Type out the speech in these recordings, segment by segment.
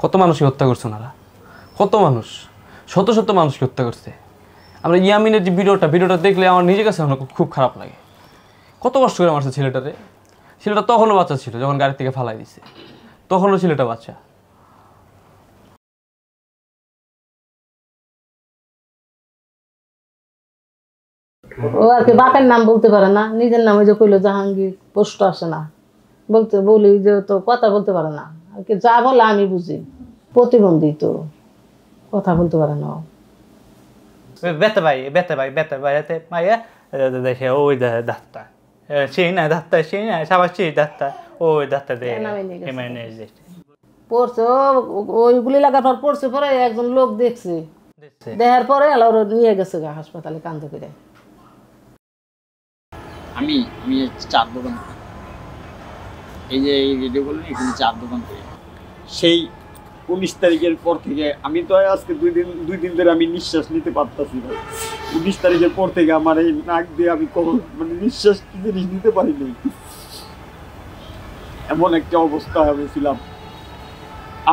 কত মানুষকে হত্যা করছে ওনারা, কত মানুষ, শত শত মানুষকে হত্যা করছে। আমরা ইয়ামিনের যে ভিডিওটা দেখলে আমার নিজের কাছে খুব খারাপ লাগে। কত কষ্ট করে মারছে ছেলেটারে। ছেলেটা তখনও বাচ্চা ছিল, যখন গাড়ি থেকে ফালাই দিছে, তখনও ছেলেটা বাচ্চা। ও আর কি বাপের নাম বলতে পারে না, নিজের নাম ওই যে কইলো জাহাঙ্গীর, পোস্ট আসে না, বলি যে তো কথা বলতে পারে না আর কি, যা বলে আমি বুঝি, প্রতিবন্ধী তো কথা বলতে পারে না। বেতে ভাই মাইয়া দেখে ওই দাঁতটা সেই না দাঁতটা সেই না সবার সেই দাঁতটা ওই দাঁতটা পড়ছে ওইগুলি লাগার পর পড়ছে, পরে একজন লোক দেখছে, দেখার পরে আলার নিয়ে গেছে হাসপাতালে কান্দে করে। আমি চার দোকান, এই যে এই ভিডিও বললেন এখানে চার দোকান করি। সেই 19 তারিখের পর থেকে আমি তো আজকে দুই দিন ধরে আমি নিঃশ্বাস নিতে পারতাছি না। 19 তারিখের পর থেকে আমার এই নাক দিয়ে আমি মানে নিঃশ্বাস কি জিনিস নিতে পারিনি, এমন একটা অবস্থা হয়েছিলাম।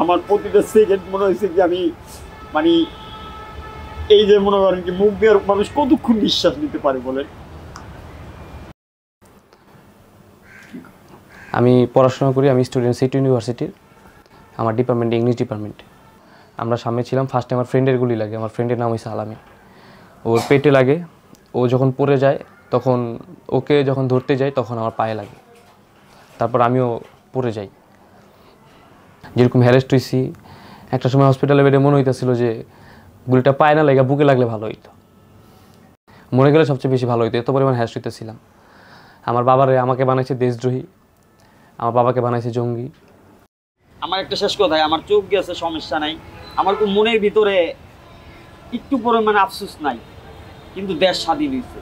আমার প্রতিটা সেকেন্ড মনে হয়েছে যে আমি মানে এই যে মনে করেন কি মুখ দিয়ে মানুষ কতক্ষণ নিঃশ্বাস নিতে পারে বলেন। আমি পড়াশোনা করি, আমি স্টুডেন্ট সিটি ইউনিভার্সিটির, আমার ডিপার্টমেন্ট ইংলিশ ডিপার্টমেন্ট। আমরা সামনে ছিলাম, ফার্স্টে আমার ফ্রেন্ডের গুলি লাগে, আমার ফ্রেন্ডের নাম হয়েছে আলামী। ওর পেটে লাগে, ও যখন পড়ে যায় তখন ওকে যখন ধরতে যাই তখন আমার পায়ে লাগে, তারপর আমিও পড়ে যাই। যেরকম হ্যারেস্ট হয়েছি, একটা সময় হসপিটালে বেডে মনে হইতেছিল যে গুলিটা পায়ে না লাগে বুকে লাগলে ভালো হইতো, মরে গেলে সবচেয়ে বেশি ভালো হইতো, এত পরিমাণ হ্যারেস্ট হইতেছিলাম। আমার আমাকে বানাইছে দেশদ্রোহী, আমার বাবাকে বানাইছে জঙ্গি। আমার একটা শেষ কথায়, আমার চোখ গেছে সমস্যা নাই, আমার মনের ভিতরে একটু পরিমাণে আফসোস নাই, কিন্তু দেশ স্বাধীন হয়েছে।